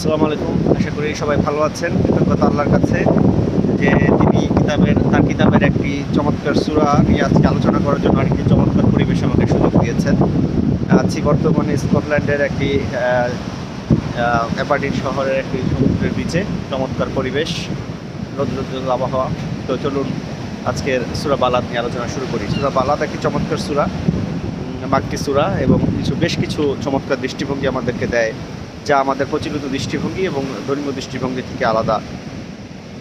আসসালামু আলাইকুম। আশা করি সবাই ভালো আছেন। কৃতজ্ঞতা আল্লাহর কাছে যে তিনি তার কিতাবের একটি চমৎকার সূরা নিয়ে আজকে আলোচনা করার জন্য আরেকটি চমৎকার পরিবেশ আমাকে সুযোগ দিয়েছেন। আছি বর্তমানে স্কটল্যান্ডের একটি অ্যাবারডিন শহরের একটি সমুদ্রের বিচে। চমৎকার পরিবেশ, রৌদ্রোজ্জ্বল আবহাওয়া। তো চলুন আজকের সূরা বালাদ নিয়ে আলোচনা শুরু করি। সূরা বালাদ একটি চমৎকার সূরা, মাক্কি সূরা, এবং বেশ কিছু চমৎকার দৃষ্টিভঙ্গি আমাদেরকে দেয়, যা আমাদের প্রচলিত দৃষ্টিভঙ্গি এবং ধর্মীয় দৃষ্টিভঙ্গি থেকে আলাদা।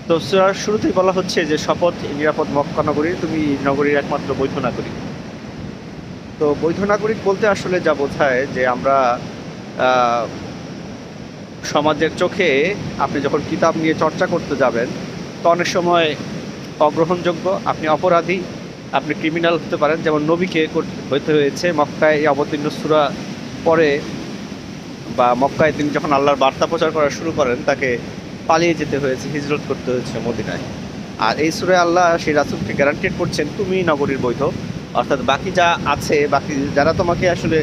তো সূরার শুরুতেই বলা হচ্ছে যে শপথ নিরাপদ মক্কা নগরীর, তুমি নগরীর একমাত্র বৈধ নাগরিক। তো বৈধ নাগরিক বলতে আসলে যা বোঝায় যে আমরা সমাজের চোখে আপনি যখন কিতাব নিয়ে চর্চা করতে যাবেন তো অনেক সময় অগ্রহণযোগ্য, আপনি অপরাধী, আপনি ক্রিমিনাল হতে পারেন। যেমন নবীকে হইতে হয়েছে মক্কায় এই অবতীর্ণ সূরা পরে, বা মক্কায় তিনি যখন আল্লাহর বার্তা প্রচার করা শুরু করেন তাকে পালিয়ে যেতে হয়েছে, হিজরত করতে হয়েছে মদিনায়। আর এই সূরায় আল্লাহ সেই রাসূলকে গ্যারান্টেড করছেন তুমি নগরীর বৈধ, অর্থাৎ বাকি যা আছে, বাকি যারা তোমাকে আসলে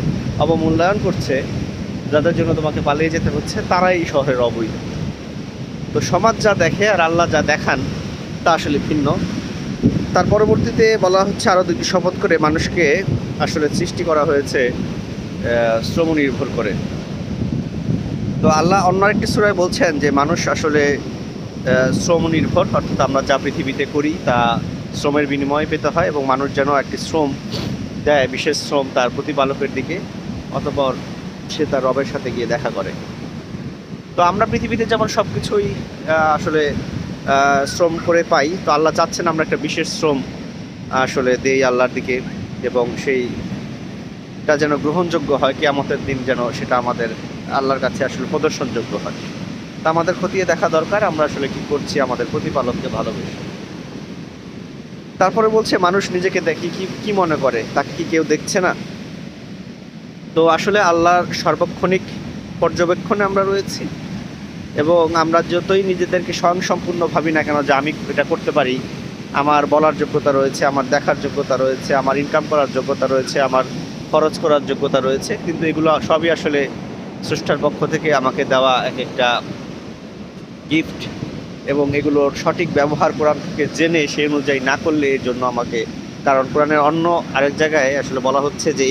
অবমূল্যায়ন করছে, যাদের জন্য তোমাকে পালিয়ে যেতে হচ্ছে, তারাই শহরের অবৈধ। তো সমাজ যা দেখে আর আল্লাহ যা দেখান তা আসলে ভিন্ন। তার পরবর্তীতে বলা হচ্ছে আরও দুটি শপথ করে মানুষকে আসলে সৃষ্টি করা হয়েছে শ্রম নির্ভর করে। তো আল্লাহ অন্য একটি সূরায় বলছেন যে মানুষ আসলে শ্রম নির্ভর, অর্থাৎ আমরা যা পৃথিবীতে করি তা শ্রমের বিনিময়ে পেতে হয়, এবং মানুষ যেন একটি শ্রম দেয়, বিশেষ শ্রম তার প্রতিপালকের দিকে, অতঃপর সে তার রবের সাথে গিয়ে দেখা করে। তো আমরা পৃথিবীতে যেমন সব কিছুই আসলে শ্রম করে পাই, তো আল্লাহ চাচ্ছেন আমরা একটা বিশেষ শ্রম আসলে দেই আল্লাহর দিকে, এবং সেইটা যেন গ্রহণযোগ্য হয়, কিয়ামতের দিন যেন সেটা আমাদের আল্লাহর কাছে আসলে প্রদর্শনযোগ্য হয়। তা আমাদের খতিয়ে দেখা দরকার আমরা আসলে কি করছি আমাদের প্রতিপালককে ভালোবেসে। তারপরে বলছে মানুষ নিজেকে দেখি কি মনে করে, তাকে কি কেউ দেখছে না? তো আসলে আল্লাহর সার্বক্ষণিক পর্যবেক্ষণে আমরা রয়েছি, এবং আমরা যতই নিজেদেরকে স্বয়ংসম্পূর্ণ ভাবি না কেন যে আমি এটা করতে পারি, আমার বলার যোগ্যতা রয়েছে, আমার দেখার যোগ্যতা রয়েছে, আমার ইনকাম করার যোগ্যতা রয়েছে, আমার খরচ করার যোগ্যতা রয়েছে, কিন্তু এগুলো সবই আসলে স্রষ্টার পক্ষ থেকে আমাকে দেওয়া একটা গিফট, এবং এগুলোর সঠিক ব্যবহার কোরআন থেকে জেনে সেই অনুযায়ী না করলে এর জন্য আমাকে, কারণ কোরআনের অন্য আরেক জায়গায় আসলে বলা হচ্ছে যে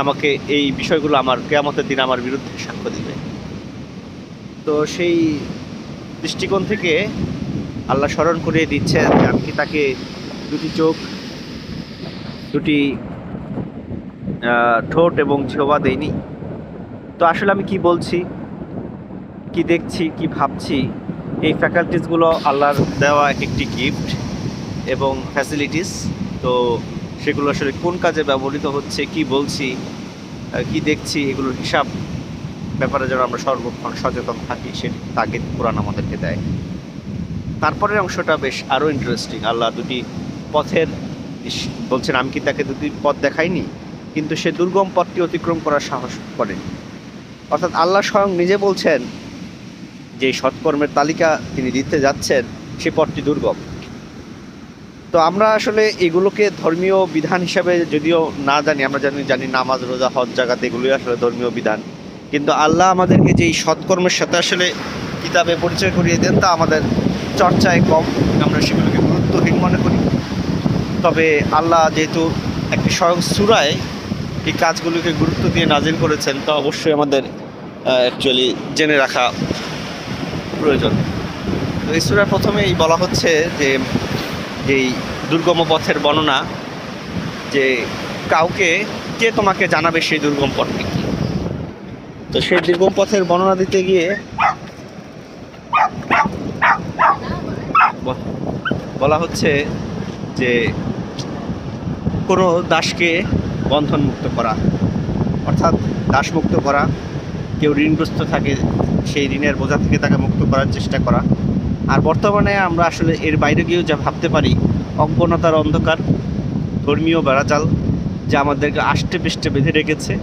আমাকে এই বিষয়গুলো আমার কিয়ামতের দিন আমার বিরুদ্ধে সাক্ষ্য দিবে। তো সেই দৃষ্টিকোণ থেকে আল্লাহ স্মরণ করিয়ে দিচ্ছেন যে আমি কি তাকে দুটি চোখ, দুটি ঠোঁট এবং জিহ্বা দেইনি? তো আসলে আমি কি বলছি, কি দেখছি, কি ভাবছি, এই ফ্যাকাল্টিসগুলো আল্লাহর দেওয়া একটি গিফট এবং ফ্যাসিলিটিস। তো সেগুলো আসলে কোন কাজে ব্যবহৃত হচ্ছে, কি বলছি, কি দেখছি, এগুলোর হিসাব ব্যাপারে যেন আমরা সর্বক্ষণ সচেতন থাকি, সে তাগিদ কোরআন আমাদেরকে দেয়। তারপরের অংশটা বেশ আরও ইন্টারেস্টিং। আল্লাহ দুটি পথের বলছেন, আমি কি তাকে দুটি পথ দেখাইনি? কিন্তু সে দুর্গম পথটি অতিক্রম করার সাহস করেনি। অর্থাৎ আল্লাহ স্বয়ং নিজে বলছেন যে সৎকর্মের তালিকা তিনি দিতে যাচ্ছেন, সে পথটি দুর্গম। তো আমরা আসলে এগুলোকে ধর্মীয় বিধান হিসাবে যদিও না জানি, আমরা জানি নামাজ, রোজা, হজ, জাকাত এগুলোই আসলে ধর্মীয় বিধান, কিন্তু আল্লাহ আমাদেরকে যেই সৎকর্মের সাথে আসলে কিতাবে পরিচয় করিয়ে দেন তা আমাদের চর্চায় কম, আমরা সেগুলোকে গুরুত্বহীন মনে করি। তবে আল্লাহ যেহেতু একটি স্বয়ং সূরায় এই কাজগুলোকে গুরুত্ব দিয়ে নাজিল করেছেন, তা অবশ্যই আমাদের অ্যাকচুয়ালি জেনে রাখা প্রয়োজন। তো এই সূরার প্রথমেই বলা হচ্ছে যে যেই দুর্গম পথের বর্ণনা, যে কে তোমাকে জানাবে সেই দুর্গম পথটি কি। তো সেই দুর্গম পথের বর্ণনা দিতে গিয়ে বলা হচ্ছে যে কোনো দাসকে বন্ধন মুক্ত করা, অর্থাৎ দাসমুক্ত করা, কেউ ঋণগ্রস্ত থাকে সেই ঋণের বোঝা থেকে তাকে মুক্ত করার চেষ্টা করা। আর বর্তমানে আমরা আসলে এর বাইরে গিয়েও যা ভাবতে পারি, অজ্ঞানতার অন্ধকার, ধর্মীয় বেড়াজাল যা আমাদেরকে আষ্টে পৃষ্ঠে বেঁধে রেখেছে,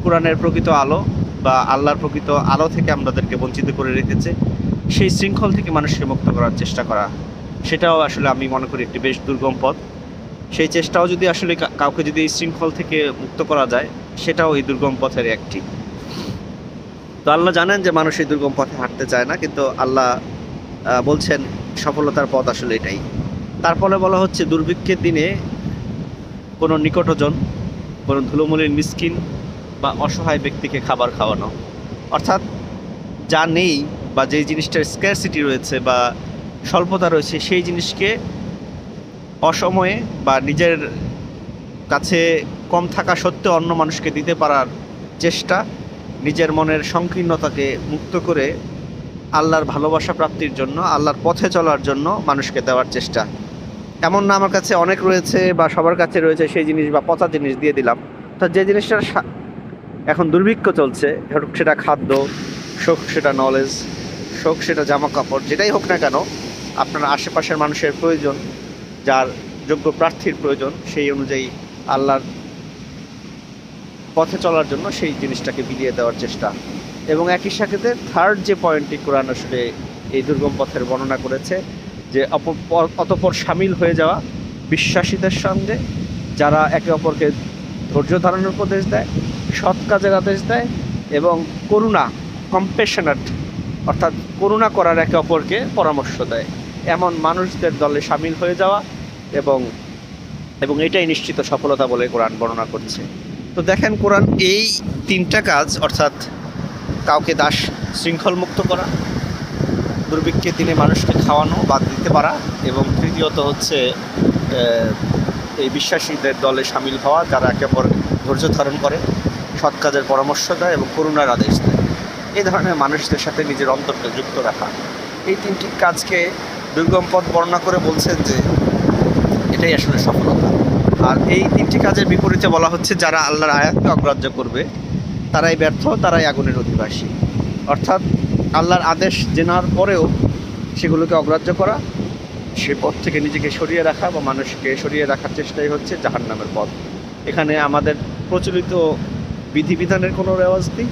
কোরআনের প্রকৃত আলো বা আল্লাহর প্রকৃত আলো থেকে আমাদেরকে বঞ্চিত করে রেখেছে, সেই শৃঙ্খল থেকে মানুষকে মুক্ত করার চেষ্টা করা, সেটাও আসলে আমি মনে করি একটি বেশ দুর্গম পথ। সেই চেষ্টাও যদি আসলে কাউকে যদি এই শৃঙ্খল থেকে মুক্ত করা যায়, সেটাও এই দুর্গম পথের একটি। তো আল্লাহ জানেন যে মানুষ এই দুর্গম পথে হাঁটতে চায় না, কিন্তু আল্লাহ বলছেন সফলতার পথ আসলে এটাই। তারপরে বলা হচ্ছে দুর্ভিক্ষের দিনে কোনো নিকটজন, কোনো ধুলোমলির মিসকিন বা অসহায় ব্যক্তিকে খাবার খাওয়ানো। অর্থাৎ যা নেই বা যেই জিনিসটার স্ক্যারসিটি রয়েছে বা স্বল্পতা রয়েছে, সেই জিনিসকে অসময়ে বা নিজের কাছে কম থাকা সত্ত্বেও অন্য মানুষকে দিতে পারার চেষ্টা, নিজের মনের সংকীর্ণতাকে মুক্ত করে আল্লাহর ভালোবাসা প্রাপ্তির জন্য, আল্লাহর পথে চলার জন্য মানুষকে দেওয়ার চেষ্টা। এমন না আমার কাছে অনেক রয়েছে বা সবার কাছে রয়েছে সেই জিনিস বা পচা জিনিস দিয়ে দিলাম। তো যে জিনিসটার এখন দুর্ভিক্ষ চলছে, হোক সেটা খাদ্য, হোক সেটা নলেজ, হোক সেটা জামা কাপড়, যেটাই হোক না কেন, আপনার আশেপাশের মানুষের প্রয়োজন, যার যোগ্য প্রার্থীর প্রয়োজন, সেই অনুযায়ী আল্লাহর পথে চলার জন্য সেই জিনিসটাকে বিলিয়ে দেওয়ার চেষ্টা। এবং একই সাথে থার্ড যে পয়েন্টটি কোরআন আসলে এই দুর্গম পথের বর্ণনা করেছে, যে অতঃপর সামিল হয়ে যাওয়া বিশ্বাসীদের সঙ্গে, যারা একে অপরকে ধৈর্য ধারণের উপদেশ দেয়, সৎ কাজের আদেশ দেয় এবং করুণা, কম্পেশনেট অর্থাৎ করুণা করার একে অপরকে পরামর্শ দেয়, এমন মানুষদের দলে সামিল হয়ে যাওয়া। এবং এবং এটাই নিশ্চিত সফলতা বলে কোরআন বর্ণনা করছে। তো দেখেন, কোরআন এই তিনটা কাজ, অর্থাৎ কাউকে দাস শৃঙ্খল মুক্ত করা, দুর্ভিক্ষের দিনে মানুষকে খাওয়ানো বা দিতে পারা, এবং তৃতীয়ত হচ্ছে এই বিশ্বাসীদের দলে সামিল হওয়া, যারা একে অপর ধৈর্য ধারণ করে, সৎ কাজের পরামর্শ দেয় এবং করুণার আদেশ দেয়। এই ধরনের মানুষদের সাথে নিজের অন্তরকে যুক্ত রাখা, এই তিনটি কাজকে দুর্গম পথ বর্ণনা করে বলছেন যে এটাই আসলে সফলতা। আর এই তিনটি কাজের বিপরীতে বলা হচ্ছে যারা আল্লাহর আয়াতকে অগ্রাহ্য করবে তারাই ব্যর্থ, তারাই আগুনের অধিবাসী। অর্থাৎ আল্লাহর আদেশ জেনার পরেও সেগুলোকে অগ্রাহ্য করা, সে পথ থেকে নিজেকে সরিয়ে রাখা বা মানুষকে সরিয়ে রাখার চেষ্টাই হচ্ছে জাহান্নামের পথ। এখানে আমাদের প্রচলিত বিধিবিধানের কোনো রেওয়াজ নেই,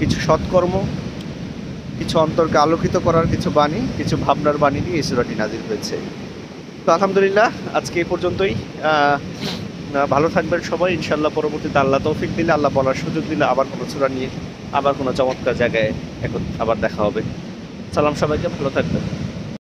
কিছু সৎকর্ম, কিছু অন্তরকে আলোকিত করার কিছু বাণী, কিছু ভাবনার বাণী নিয়ে এই সূরাটি নাজিল হয়েছে। তো আলহামদুলিল্লাহ, আজকে এই পর্যন্তই। ভালো থাকবেন সবাই ইনশাল্লাহ। পরবর্তীতে আল্লাহ তৌফিক দিলে, আল্লাহ বলার সুযোগ দিলে আবার কোনো সূরা নিয়ে আবার কোনো চমৎকার জায়গায় এখন আবার দেখা হবে। সালাম সবাইকে, ভালো থাকবেন।